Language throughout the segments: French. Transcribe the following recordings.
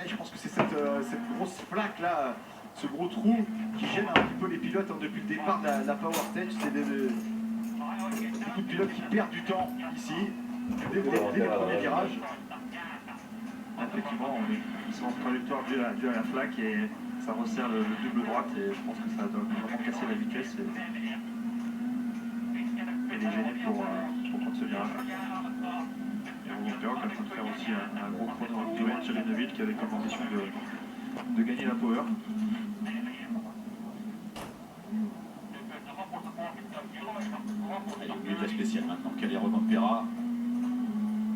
je pense que c'est cette grosse flaque là, ce gros trou qui gêne un petit peu les pilotes depuis le départ de la Power Stage. C'est beaucoup de pilotes qui perdent du temps ici, dès les premiers virages. Effectivement, ils sont en trajectoire due à la flaque et ça resserre le double droite et je pense que ça doit vraiment casser la vitesse et les gêner pour prendre ce virage. Et Rovanpera qui est en train de faire aussi un gros chrono devant Tchernobyl qui avait comme ambition de gagner la power. Alors, il y a de la spéciale maintenant. Quel est Rovanpera?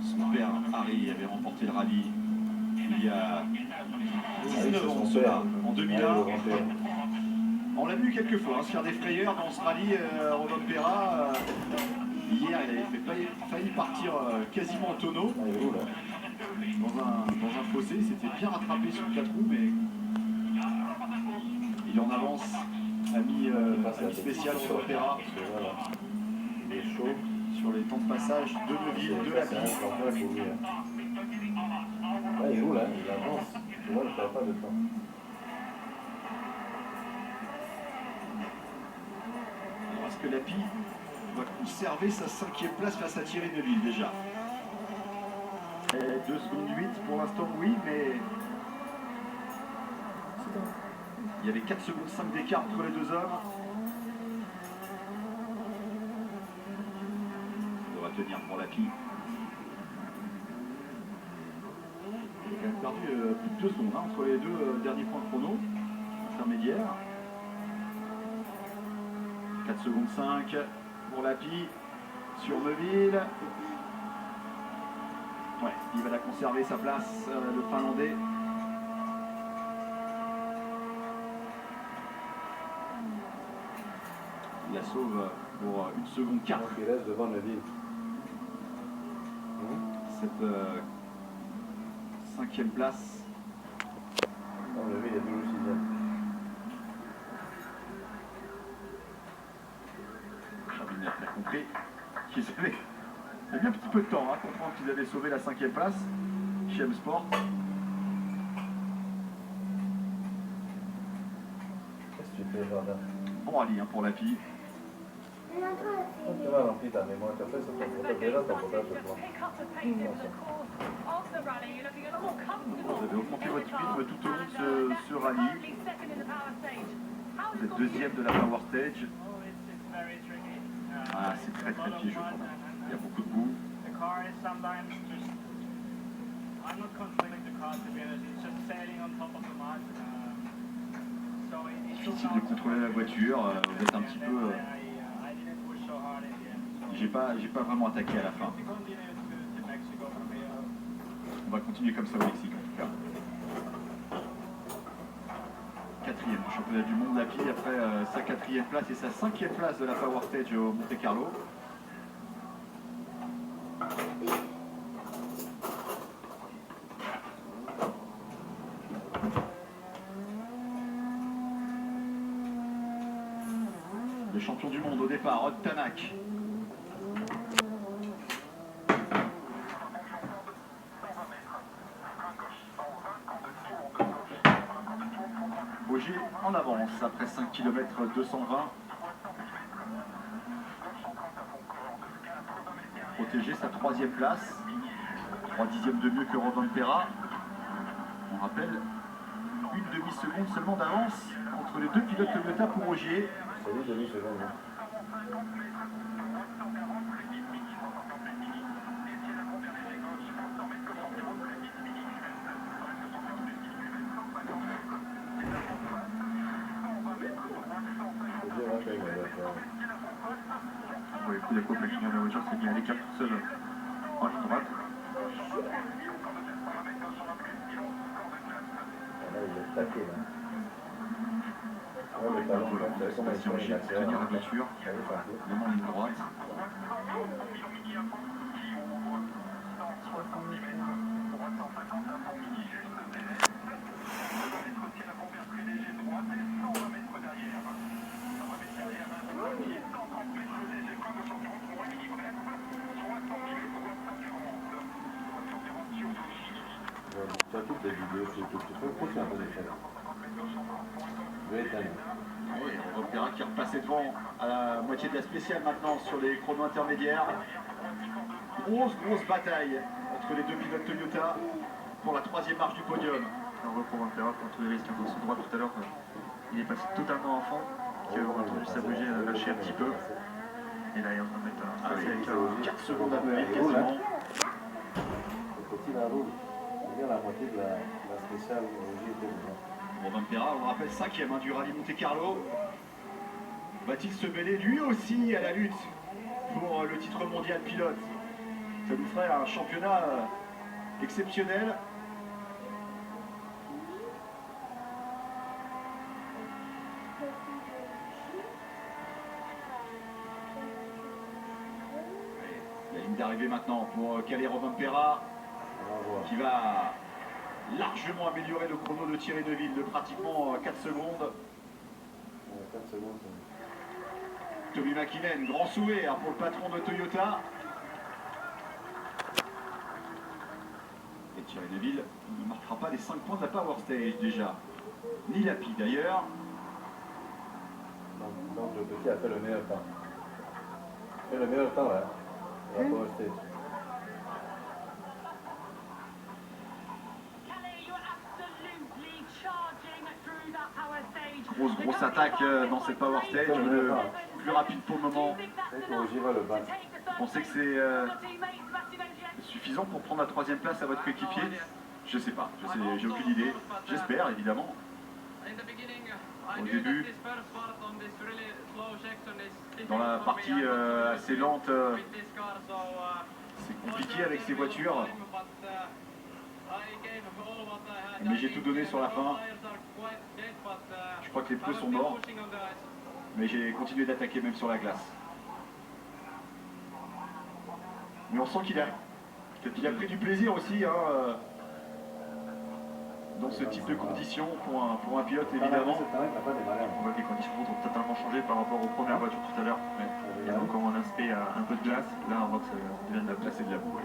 Son père Harry avait remporté le rallye il y a 19 ans cela, en 2001. On l'a vu quelques fois, se faire des frayeurs dans ce rallye. Rovanpera, hier, il avait failli partir quasiment en tonneau dans un fossé. Il s'était bien rattrapé sur le 4 roues, mais il en avance. Ami spécial Rovanpera. Il est chaud. Sur les temps de passage de Neuville, de la piste. Ah, il roule, hein, il avance. Tu vois, il ne perd pas de temps. Alors, est-ce que Lapie va conserver sa 5e place face à Thierry Neuville déjà? 2 secondes 8 pour l'instant, oui, mais il y avait 4 secondes 5 d'écart entre les deux hommes. On va tenir pour Lapie. Il a quand même perdu plus de 2 secondes entre les deux derniers points chrono intermédiaires. 4 secondes 5 pour Lapie sur Neuville. Ouais, il va la conserver sa place, le Finlandais. Il la sauve pour 1 seconde 4. Il reste devant Neuville. Cette 5e place. Non, Neuville est toujours 6e. Chabinet a compris qu'ils avaient. Il y a eu un petit peu de temps à comprendre qu'ils avaient sauvé la 5e place chez M-Sport. Qu'est-ce que tu fais, Jordan? Bon rallye pour Lapie. Quand tu vas remplir ta mémoire, tu as fait sur ton portable. Déjà, ton portable, c'est toi. Vous avez augmenté votre rythme tout au long de ce rallye. Vous êtes 2e de la Power Stage. Ah, c'est très très piégeux quand même. Il y a beaucoup de boue. Difficile de contrôler la voiture. Vous êtes un petit peu... J'ai pas vraiment attaqué à la fin. On va continuer comme ça au Mexique en tout cas. 4e du championnat du monde Lapie après sa 4e place et sa 5e place de la Power Stage au Monte Carlo. Le champion du monde au départ, Rod Tanak. Ogier en avance après 5 km 220. Protéger sa 3e place. 3 dixièmes de mieux que Rovanpera. On rappelle, une demi-seconde seulement d'avance entre les deux pilotes Toyota pour Ogier. C'est lui, demi-seconde. Hein. Oui, il y a quoi que la voiture s'est mis à l'écart tout seul en ligne droite. Là, il est taqué, là. Ouais, le talon, c'est comme Si Ogier pour tenir la voiture, vraiment en ligne droite. Tu as toutes les vidéos sur YouTube, tu peux pousser un peu de faire. Je vais éteindre. Oui, Romain Perra qui est repassé devant à la moitié de la spéciale maintenant sur les chronos intermédiaires. Grosse bataille entre les deux pilotes Toyota pour la troisième marche du podium. Alors pour Pera, quand tous les risques dans son droit tout à l'heure, il est passé totalement en fond, qu'on a entendu sa bougie lâcher un petit peu. Et là, il est en train de mettre un Avec avec 4 secondes à venir Il roule, quasiment. Le petit la roule. Regarde la moitié de la spéciale Roger était dedans. Romain Perra, on rappelle ça, qui est main du rallye Monte Carlo. Va-t-il se mêler lui aussi à la lutte pour le titre mondial pilote? Ça nous ferait un championnat exceptionnel. La ligne d'arrivée maintenant pour caler Romain Perra, On va voir. qui va largement améliorer le chrono de Thierry Neuville de pratiquement 4 secondes. 4 secondes. Tommy Mäkinen, grand sourire pour le patron de Toyota. Et Thierry Neuville ne marquera pas les 5 points de la Power Stage déjà. Ni la Pi d'ailleurs. Donc le petit a fait le meilleur temps. Il fait le meilleur temps là. La Power Stage. Grosse attaque dans cette Power Stage. Le plus rapide pour le moment. Et que Roger va le battre. Vous pensez que c'est suffisant pour prendre la 3e place à votre coéquipier? Je sais pas, j'ai aucune idée. J'espère évidemment. Au début, dans la partie assez lente, c'est compliqué avec ces voitures. Mais j'ai tout donné sur la fin. Je crois que les pneus sont morts. Mais j'ai continué d'attaquer même sur la glace. Mais on sent qu'il a pris du plaisir aussi hein, dans ce type de conditions pour un pilote évidemment. On voit que les conditions ont totalement changé par rapport aux premières voitures tout à l'heure. Il y a encore un aspect un peu de glace. Là, on voit que ça devient de la Là, c'est de la boue. Ouais.